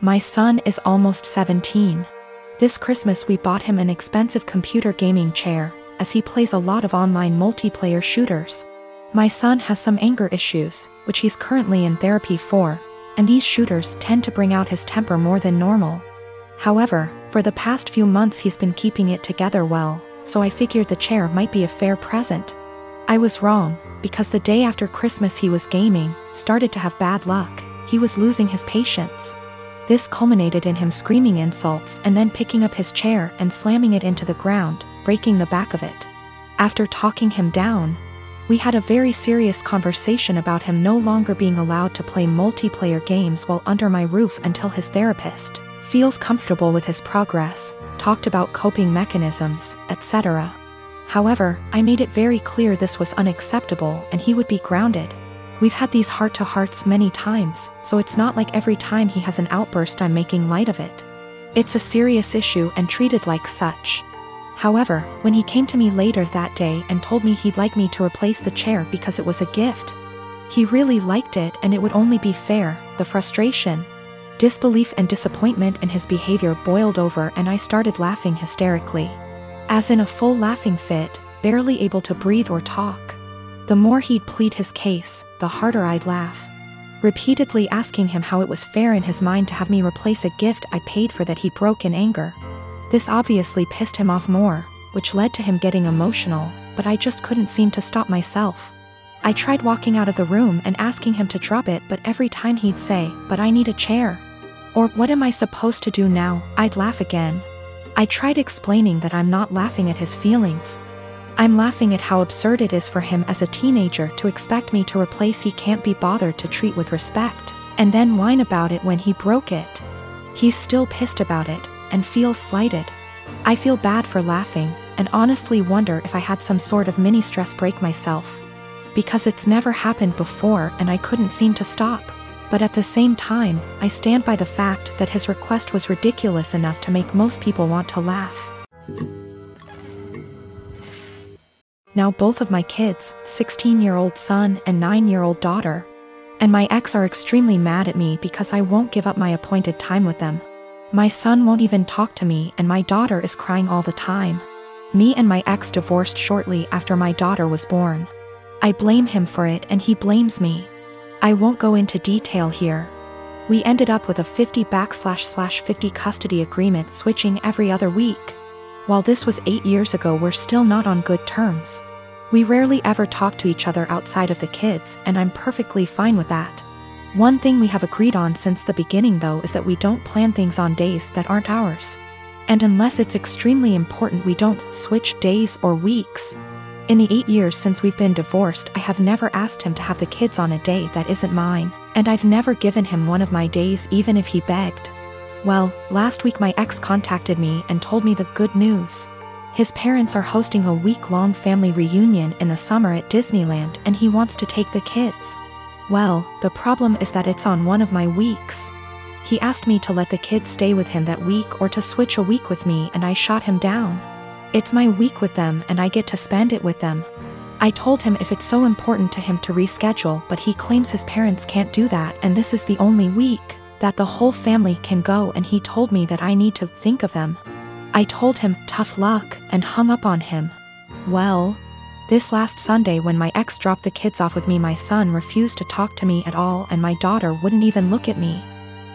My son is almost 17. This Christmas we bought him an expensive computer gaming chair, as he plays a lot of online multiplayer shooters. My son has some anger issues, which he's currently in therapy for, and these shooters tend to bring out his temper more than normal. However, for the past few months he's been keeping it together well, so I figured the chair might be a fair present. I was wrong, because the day after Christmas he was gaming, started to have bad luck. He was losing his patience. This culminated in him screaming insults and then picking up his chair and slamming it into the ground, breaking the back of it. After talking him down, we had a very serious conversation about him no longer being allowed to play multiplayer games while under my roof until his therapist feels comfortable with his progress, talked about coping mechanisms, etc. However, I made it very clear this was unacceptable and he would be grounded. We've had these heart-to-hearts many times, so it's not like every time he has an outburst I'm making light of it. It's a serious issue and treated like such. However, when he came to me later that day and told me he'd like me to replace the chair because it was a gift, he really liked it and it would only be fair, the frustration, disbelief and disappointment in his behavior boiled over and I started laughing hysterically. As in a full laughing fit, barely able to breathe or talk. The more he'd plead his case, the harder I'd laugh. Repeatedly asking him how it was fair in his mind to have me replace a gift I paid for that he broke in anger. This obviously pissed him off more, which led to him getting emotional, but I just couldn't seem to stop myself. I tried walking out of the room and asking him to drop it, but every time he'd say, "But I need a chair." Or, "What am I supposed to do now?" I'd laugh again. I tried explaining that I'm not laughing at his feelings. I'm laughing at how absurd it is for him as a teenager to expect me to replace he can't be bothered to treat with respect, and then whine about it when he broke it. He's still pissed about it, and feels slighted. I feel bad for laughing, and honestly wonder if I had some sort of mini stress break myself. Because it's never happened before and I couldn't seem to stop. But at the same time, I stand by the fact that his request was ridiculous enough to make most people want to laugh. Now both of my kids, 16-year-old son and 9-year-old daughter, and my ex are extremely mad at me because I won't give up my appointed time with them. My son won't even talk to me and my daughter is crying all the time. Me and my ex divorced shortly after my daughter was born. I blame him for it and he blames me. I won't go into detail here. We ended up with a 50/50 custody agreement switching every other week. While this was 8 years ago, we're still not on good terms. We rarely ever talk to each other outside of the kids, and I'm perfectly fine with that. One thing we have agreed on since the beginning though is that we don't plan things on days that aren't ours. And unless it's extremely important, we don't switch days or weeks. In the 8 years since we've been divorced, I have never asked him to have the kids on a day that isn't mine, and I've never given him one of my days even if he begged. Well, last week my ex contacted me and told me the good news. His parents are hosting a week-long family reunion in the summer at Disneyland and he wants to take the kids. Well, the problem is that it's on one of my weeks. He asked me to let the kids stay with him that week or to switch a week with me and I shot him down. It's my week with them and I get to spend it with them. I told him if it's so important to him to reschedule, but he claims his parents can't do that and this is the only week that the whole family can go, and he told me that I need to think of them. I told him tough luck and hung up on him. Well, this last Sunday when my ex dropped the kids off with me, my son refused to talk to me at all and my daughter wouldn't even look at me.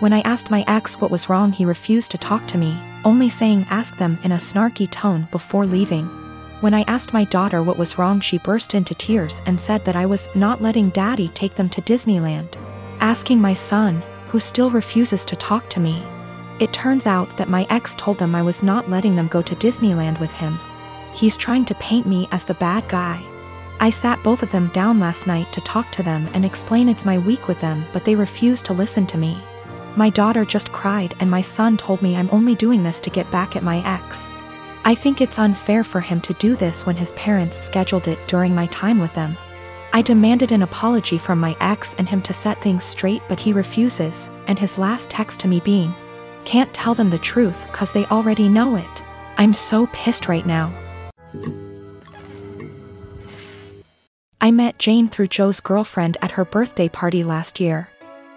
When I asked my ex what was wrong, he refused to talk to me, only saying ask them in a snarky tone before leaving. When I asked my daughter what was wrong, she burst into tears and said that I was not letting daddy take them to Disneyland. Asking my son, who still refuses to talk to me. It turns out that my ex told them I was not letting them go to Disneyland with him. He's trying to paint me as the bad guy. I sat both of them down last night to talk to them and explain it's my week with them, but they refused to listen to me. My daughter just cried and my son told me I'm only doing this to get back at my ex. I think it's unfair for him to do this when his parents scheduled it during my time with them. I demanded an apology from my ex and him to set things straight, but he refuses, and his last text to me being, "Can't tell them the truth cause they already know it." I'm so pissed right now. I met Jane through Joe's girlfriend at her birthday party last year.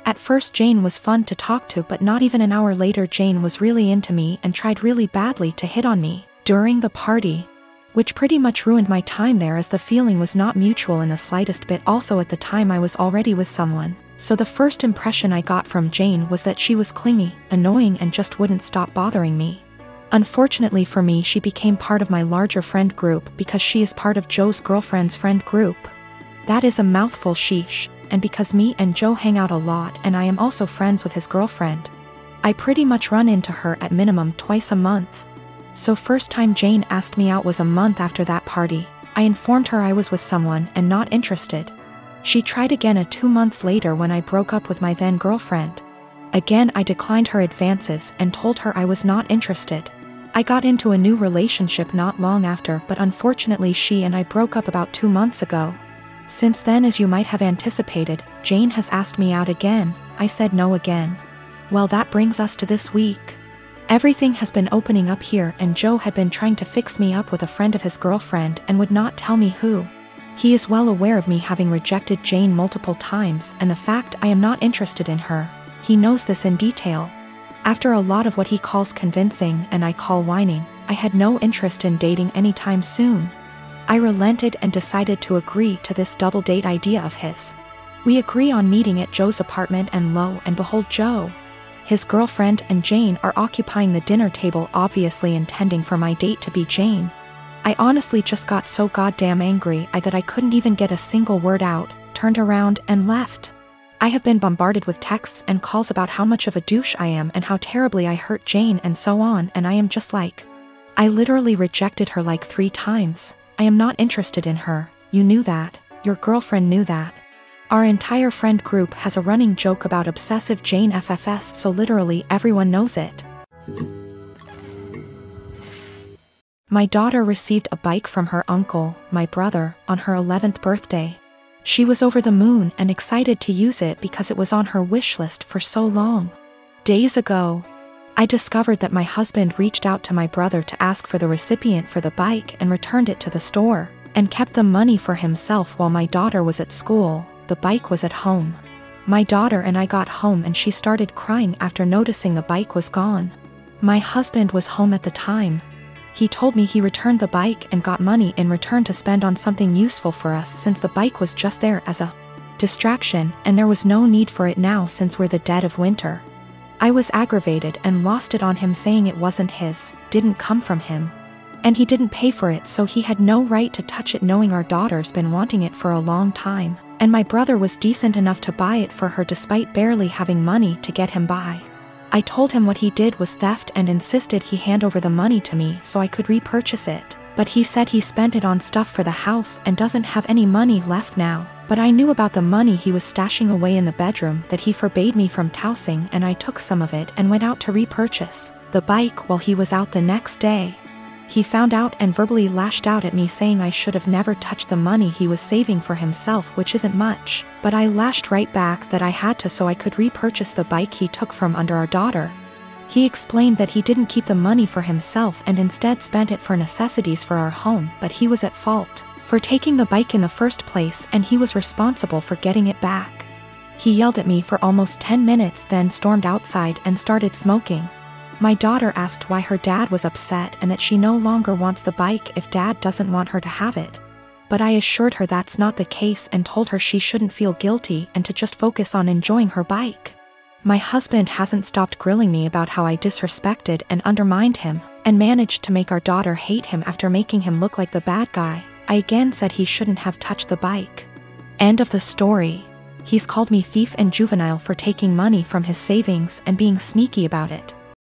At first Jane was fun to talk to, but not even an hour later Jane was really into me and tried really badly to hit on me during the party, which pretty much ruined my time there as the feeling was not mutual in the slightest bit. Also at the time I was already with someone, so the first impression I got from Jane was that she was clingy, annoying, and just wouldn't stop bothering me. Unfortunately for me, she became part of my larger friend group because she is part of Joe's girlfriend's friend group. That is a mouthful, sheesh. And because me and Joe hang out a lot and I am also friends with his girlfriend, I pretty much run into her at minimum twice a month. So first time Jane asked me out was a month after that party. I informed her I was with someone and not interested. She tried again 2 months later when I broke up with my then girlfriend. Again I declined her advances and told her I was not interested. I got into a new relationship not long after, but unfortunately she and I broke up about 2 months ago. Since then, as you might have anticipated, Jane has asked me out again. I said no again. Well, that brings us to this week. Everything has been opening up here, and Joe had been trying to fix me up with a friend of his girlfriend and would not tell me who. He is well aware of me having rejected Jane multiple times and the fact I am not interested in her. He knows this in detail. After a lot of what he calls convincing and I call whining, I had no interest in dating anytime soon. I relented and decided to agree to this double date idea of his. We agree on meeting at Joe's apartment, and lo and behold, Joe, his girlfriend, and Jane are occupying the dinner table, obviously intending for my date to be Jane. I honestly just got so goddamn angry that I couldn't even get a single word out, turned around and left. I have been bombarded with texts and calls about how much of a douche I am and how terribly I hurt Jane and so on, and I am just like, I literally rejected her like 3 times. I am not interested in her. You knew that. Your girlfriend knew that. Our entire friend group has a running joke about obsessive Jane FFS, so literally everyone knows it. My daughter received a bike from her uncle, my brother, on her 11th birthday. She was over the moon and excited to use it because it was on her wish list for so long. Days ago, I discovered that my husband reached out to my brother to ask for the recipient for the bike and returned it to the store, and kept the money for himself while my daughter was at school. The bike was at home. My daughter and I got home and she started crying after noticing the bike was gone. My husband was home at the time. He told me he returned the bike and got money in return to spend on something useful for us, since the bike was just there as a distraction and there was no need for it now since we're the dead of winter. I was aggravated and lost it on him, saying it wasn't his, didn't come from him. And he didn't pay for it, so he had no right to touch it, knowing our daughter's been wanting it for a long time, and my brother was decent enough to buy it for her despite barely having money to get him by. I told him what he did was theft and insisted he hand over the money to me so I could repurchase it, but he said he spent it on stuff for the house and doesn't have any money left now. But I knew about the money he was stashing away in the bedroom that he forbade me from tossing, and I took some of it and went out to repurchase the bike while he was out the next day. He found out and verbally lashed out at me, saying I should have never touched the money he was saving for himself, which isn't much, but I lashed right back that I had to so I could repurchase the bike he took from under our daughter. He explained that he didn't keep the money for himself and instead spent it for necessities for our home, but he was at fault for taking the bike in the first place and he was responsible for getting it back. He yelled at me for almost 10 minutes, then stormed outside and started smoking. My daughter asked why her dad was upset and that she no longer wants the bike if dad doesn't want her to have it. But I assured her that's not the case and told her she shouldn't feel guilty and to just focus on enjoying her bike. My husband hasn't stopped grilling me about how I disrespected and undermined him, and managed to make our daughter hate him after making him look like the bad guy. I again said he shouldn't have touched the bike. End of the story. He's called me thief and juvenile for taking money from his savings and being sneaky about it.